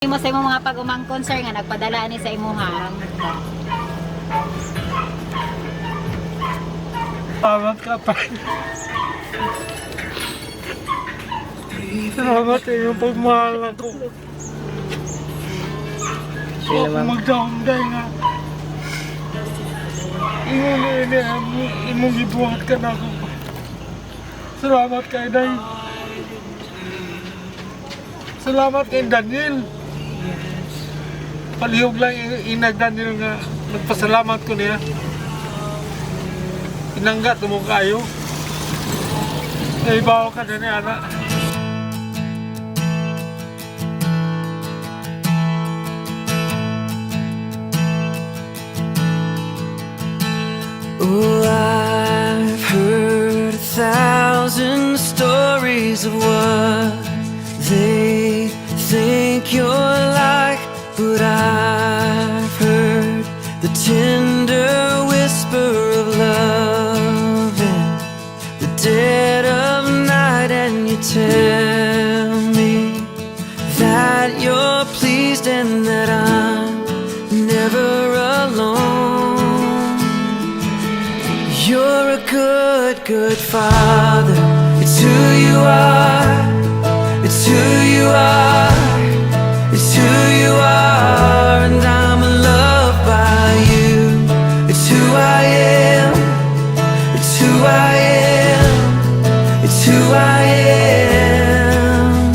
Mo sa imong mga pag-umangkon sir nga nagpadala ni sa imuha. Salamat ka pa. Salamat sa iyong pagmahal ako. Huwag magdaunday nga. Imong gibuhat ka na ako. Salamat kay Day. Salamat kay Daniel. Palihog lang inag Daniel nga nagpasalamat ko niya. Inangga mo kayo. Naibaw ka na ni anak. Oh, I've heard 1,000 stories of what they think you're like, but I've heard the tender whisper of love in the dead of night, and you tell me that you're pleased and that I'm never alone. You're a good, good father. It's who you are. It's who you are. It's who you are. And I'm loved by you. It's who I am. It's who I am. It's who I am.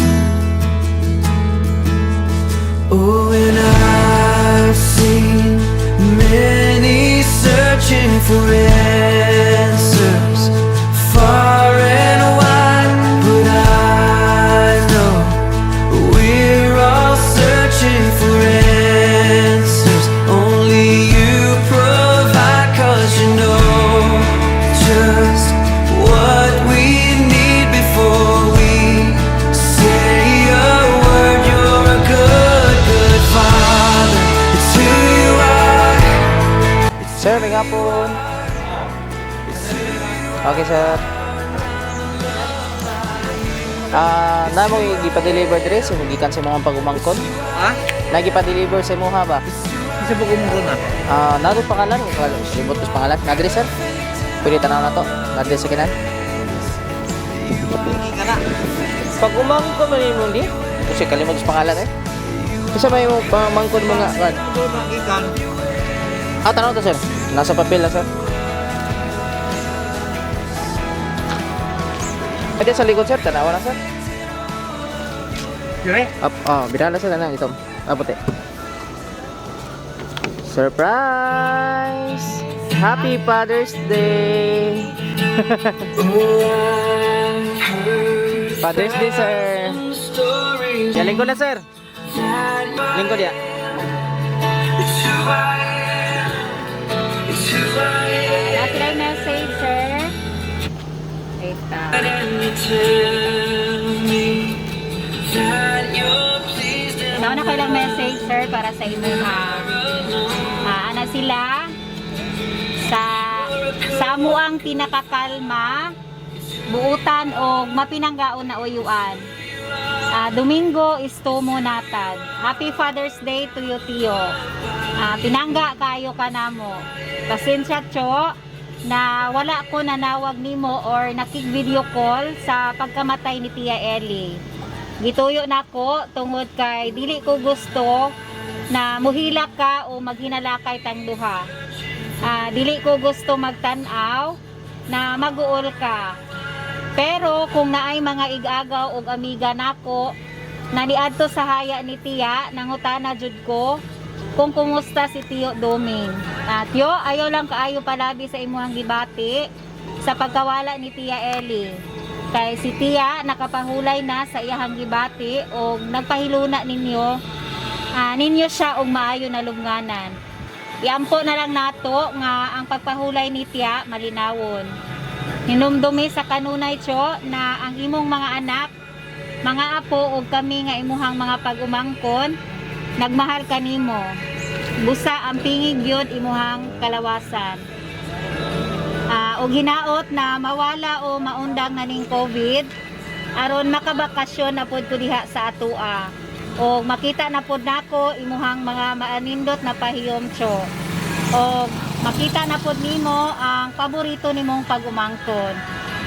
Oh, and I've seen many searching for answers far and wide, but I know we're all searching for answers. Only you provide, 'cause you know just what we need before we say a word. You're a good, good father. It's who you are. Sir, may hapon. Okay, sir. Na mo gipa-deliver dire sa gikan sa mga pag-umangkon? Ha? Nagipa-deliver sa imo ha ba? Isa po kumuro na. Naroon pangalan, limot ko pangalan. Nadre, sir. Pwede tanaw na to. Nadre sa kinan. Hindi ka na. Pag-umangkon man imo di? Kasi kalimot sa pangalan eh. Kasi may mo pamangkon mo nga. Kan. Doon magikan. Tanaw to, sir. Nasa papel na, sir. Pwede sa likod, sir. Tanawa na, sir. Dire? Bidala sila ng ito. Puti. Surprise! Happy Father's Day! Father's Day, sir. Yan, lingkod na, sir. Lingkod ya. Sila yung message sir. Wait Nauna ko lang message sir para sa imo ana sila sa amuang pinakakalma buutan o mapinanggaon na uyuan. Domingo is tumo natad. Happy Father's Day to you, Tio. Pinangga kayo ka namo. Pasensya cho na wala ko nanawag nimo or nakig-video call sa pagkamatay ni Tia Ellie. Gituyo nako tungod kay dili ko gusto na muhilak ka o maghinalakay tang duha. Dili ko gusto magtan-aw na maguol ka. Pero kung naay mga igagaw o amiga nako naniadto sa haya ni Tia, nangutana jud ko kung kumusta si Tio Doming. Tio, ayaw lang kaayo palabi sa imuhang gibati sa pagkawala ni Tia Ellie. Kay si Tia nakapahulay na sa iyahang gibati o nagpahiluna ninyo siya og maayo na lubnganan. Iampo na lang nato nga ang pagpahulay ni Tia malinawon. Hinumdumi sa kanunay cho na ang imong mga anak, mga apo ug kami nga imuhang mga pag-umangkon nagmahal kanimo. Busa ang pingig gyud imuhang kalawasan. Og hinaot na mawala o maundang naning COVID aron makabakasyon na pod ko diha sa atoa. o makita na pod nako imuhang mga maanindot na pahiyom cho. O makita na pod nimo ang paborito nimong pag-umangkon.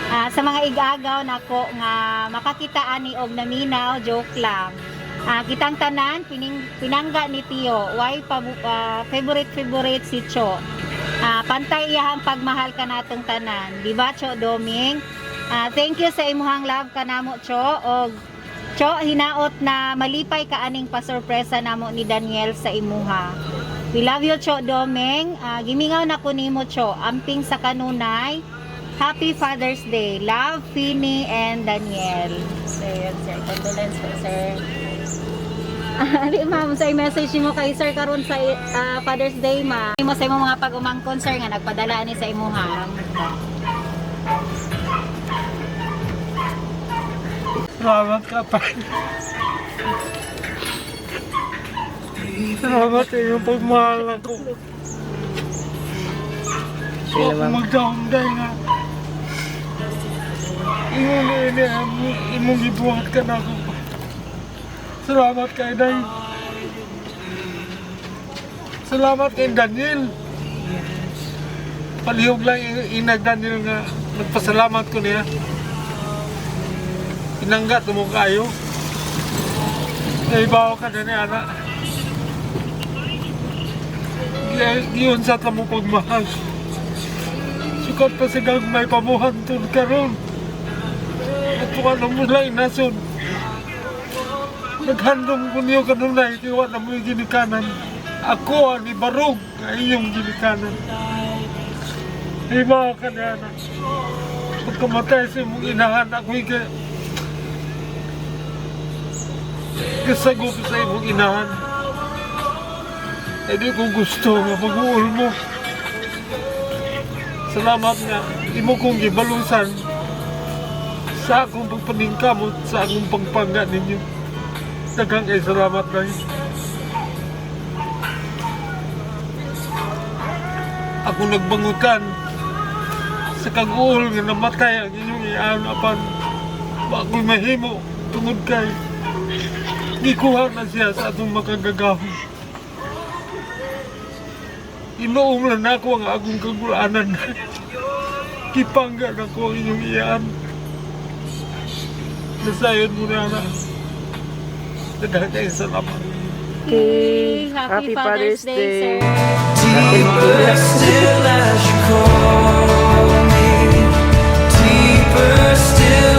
Sa mga igagaw nako nga makakita ani og naminaw, joke lang. Kitang tanan pinangga ni Tio, why favorite si Cho. Pantay iyahang pagmahal ka natong tanan, di ba Cho Doming? Thank you sa imuhang love kanamo Cho, og Cho hinaot na malipay ka aning pasurpresa namo ni Daniel sa imuha. We love you Cho Doming. Gimingaw na ko nimo Cho, amping sa kanunay. Happy Father's Day. Love, Fini and Daniel. So yun sir, condolence po sir. Di ma'am, sa message mo kay sir karon sa Father's Day ma. Mo sa imong mga pag-umangkon sir nga nagpadala ni sa imuha. Salamat ka pa. Salamat sa iyong pagmahal ako. Sige Huwag ma'am. magdaunday nga. Imong ibuhat ka na ako. Salamat kay Day. Salamat kay Daniel. Palihog lang inag Daniel nga nagpasalamat ko niya. Inanggat mo kayo. Naibaw ka na niya anak. Giyon sa tamo pagmahal. Sukat pa sa gagmay pamuhantod karon. At kung mo lang inason. Naghandong ko niyo kanunay, kiwa na mo'y ginikanan. Ako ang ibarog na iyong ginikanan. Iba ka na anak. Pagkamatay sa imong inahan, ako'y kasagop sa imong inahan. Eh di ko gusto nga mag-uul mo. Salamat nga, imo kong gibalusan sa akong pagpaningkamot sa akong pagpangga ninyo. Daghang kay salamat Day. Ako nagbangutan sa kag-uol nga namatay ang inyong iyan apan ako'y mahimo tungod kay gikuha na siya sa atong makagagahon. Inuong lang ako ang akong kagulanan. Kipangga na ko ang inyong iyan. Nasayod mo na na. Daghang kay salamat. Okay, Happy Father's Day, sir. Deeper still as you call me, deeper still